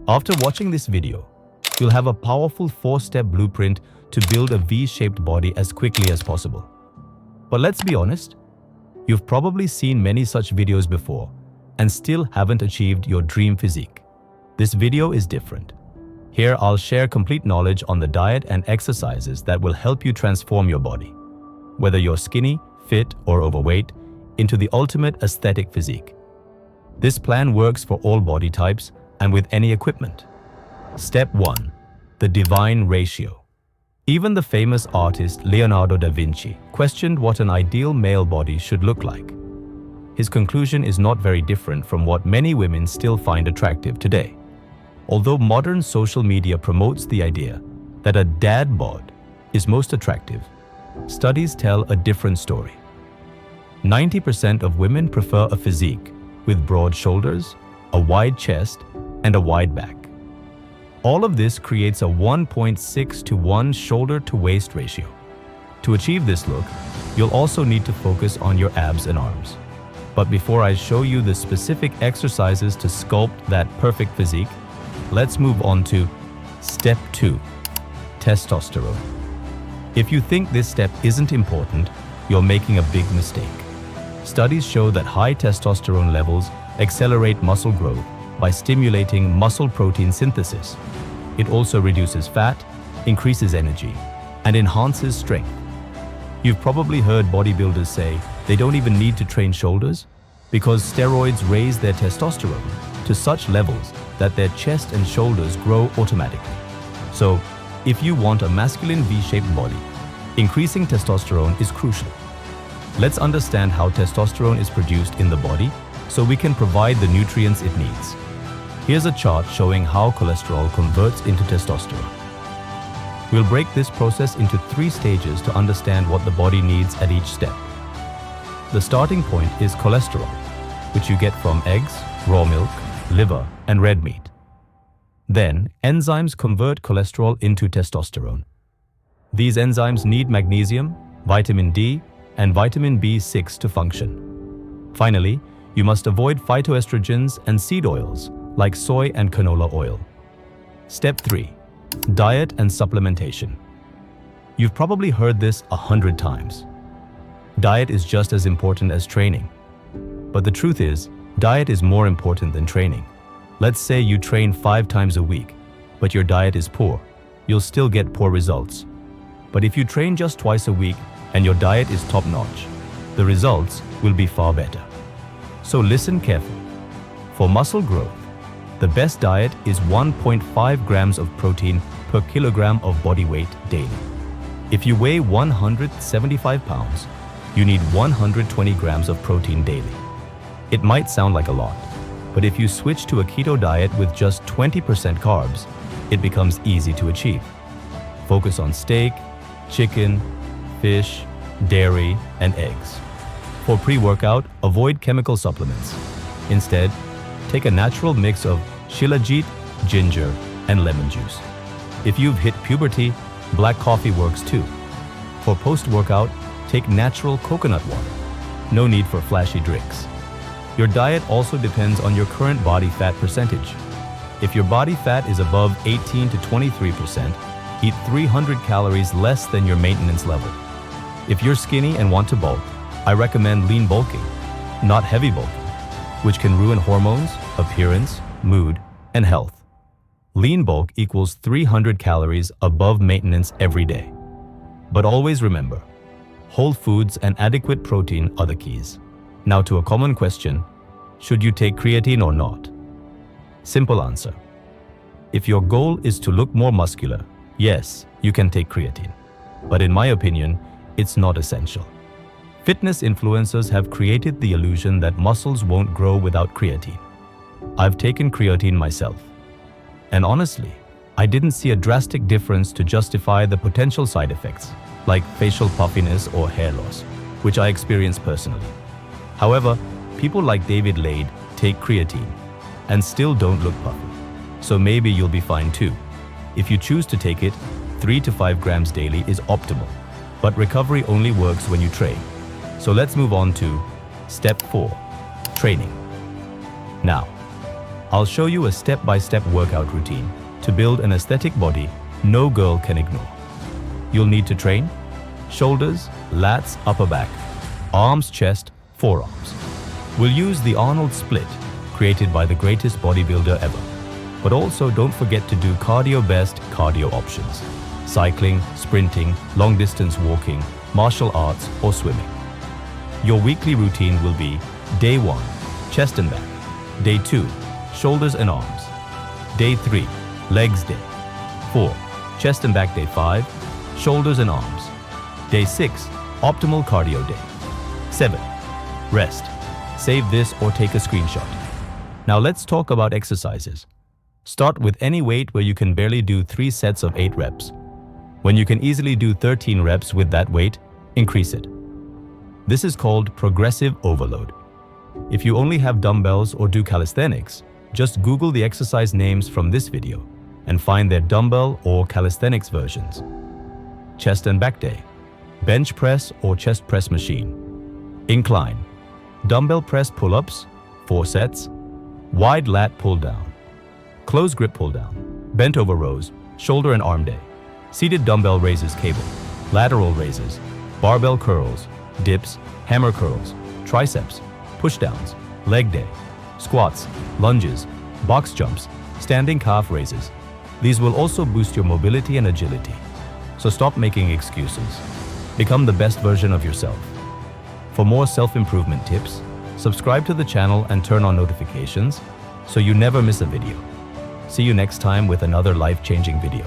After watching this video, you'll have a powerful 4-step blueprint to build a V-shaped body as quickly as possible. But let's be honest, you've probably seen many such videos before and still haven't achieved your dream physique. This video is different. Here I'll share complete knowledge on the diet and exercises that will help you transform your body, whether you're skinny, fit, or overweight, into the ultimate aesthetic physique. This plan works for all body types and with any equipment. Step 1. The divine ratio. Even the famous artist Leonardo da Vinci questioned what an ideal male body should look like. His conclusion is not very different from what many women still find attractive today. Although modern social media promotes the idea that a dad bod is most attractive, studies tell a different story. 90% of women prefer a physique with broad shoulders, a wide chest, and a wide back. All of this creates a 1.6 to 1 shoulder-to-waist ratio. To achieve this look, you'll also need to focus on your abs and arms. But before I show you the specific exercises to sculpt that perfect physique, let's move on to Step 2, testosterone. If you think this step isn't important, you're making a big mistake. Studies show that high testosterone levels accelerate muscle growth by stimulating muscle protein synthesis. It also reduces fat, increases energy, and enhances strength. You've probably heard bodybuilders say they don't even need to train shoulders because steroids raise their testosterone to such levels that their chest and shoulders grow automatically. So, if you want a masculine V-shaped body, increasing testosterone is crucial. Let's understand how testosterone is produced in the body so we can provide the nutrients it needs. Here's a chart showing how cholesterol converts into testosterone. We'll break this process into 3 stages to understand what the body needs at each step. The starting point is cholesterol, which you get from eggs, raw milk, liver, and red meat. Then, enzymes convert cholesterol into testosterone. These enzymes need magnesium, vitamin D, and vitamin B6 to function. Finally, you must avoid phytoestrogens and seed oils like soy and canola oil. Step 3. Diet and supplementation. You've probably heard this 100 times. Diet is just as important as training. But the truth is, diet is more important than training. Let's say you train 5 times a week, but your diet is poor. You'll still get poor results. But if you train just twice a week and your diet is top-notch, the results will be far better. So listen carefully. For muscle growth, the best diet is 1.5 grams of protein per kilogram of body weight daily. If you weigh 175 pounds, you need 120 grams of protein daily. It might sound like a lot, but if you switch to a keto diet with just 20% carbs, it becomes easy to achieve. Focus on steak, chicken, fish, dairy, and eggs. For pre-workout, avoid chemical supplements. Instead, take a natural mix of shilajit, ginger, and lemon juice. If you've hit puberty, black coffee works too. For post-workout, take natural coconut water. No need for flashy drinks. Your diet also depends on your current body fat percentage. If your body fat is above 18 to 23%, eat 300 calories less than your maintenance level. If you're skinny and want to bulk, I recommend lean bulking, not heavy bulking, which can ruin hormones, appearance, mood, and health. Lean bulk equals 300 calories above maintenance every day. But always remember, whole foods and adequate protein are the keys. Now to a common question, should you take creatine or not? Simple answer. If your goal is to look more muscular, yes, you can take creatine. But in my opinion, it's not essential. Fitness influencers have created the illusion that muscles won't grow without creatine. I've taken creatine myself. And honestly, I didn't see a drastic difference to justify the potential side effects, like facial puffiness or hair loss, which I experienced personally. However, people like David Lade take creatine and still don't look puffy. So maybe you'll be fine too. If you choose to take it, 3 to 5 grams daily is optimal. But recovery only works when you train. So let's move on to Step 4, training. Now, I'll show you a step-by-step workout routine to build an aesthetic body no girl can ignore. You'll need to train shoulders, lats, upper back, arms, chest, forearms. We'll use the Arnold split, created by the greatest bodybuilder ever. But also don't forget to do cardio-best cardio options: cycling, sprinting, long-distance walking, martial arts, or swimming. Your weekly routine will be: Day 1, chest and back. Day 2, shoulders and arms. Day 3, legs day. 4, chest and back. Day 5, shoulders and arms. Day 6, optimal cardio day. 7, rest. Save this or take a screenshot. Now let's talk about exercises. Start with any weight where you can barely do 3 sets of 8 reps. When you can easily do 13 reps with that weight, increase it. This is called progressive overload. If you only have dumbbells or do calisthenics, just Google the exercise names from this video and find their dumbbell or calisthenics versions. Chest and back day. Bench press or chest press machine. Incline. Dumbbell press pull-ups, 4 sets. Wide lat pull down. Close grip pull down. Bent over rows, shoulder and arm day. Seated dumbbell raises cable. Lateral raises. Barbell curls. Dips. Hammer curls. Triceps. Push downs. Leg day. Squats. Lunges. Box jumps. Standing calf raises. These will also boost your mobility and agility. So stop making excuses. Become the best version of yourself. For more self-improvement tips, subscribe to the channel and turn on notifications so you never miss a video. See you next time with another life-changing video.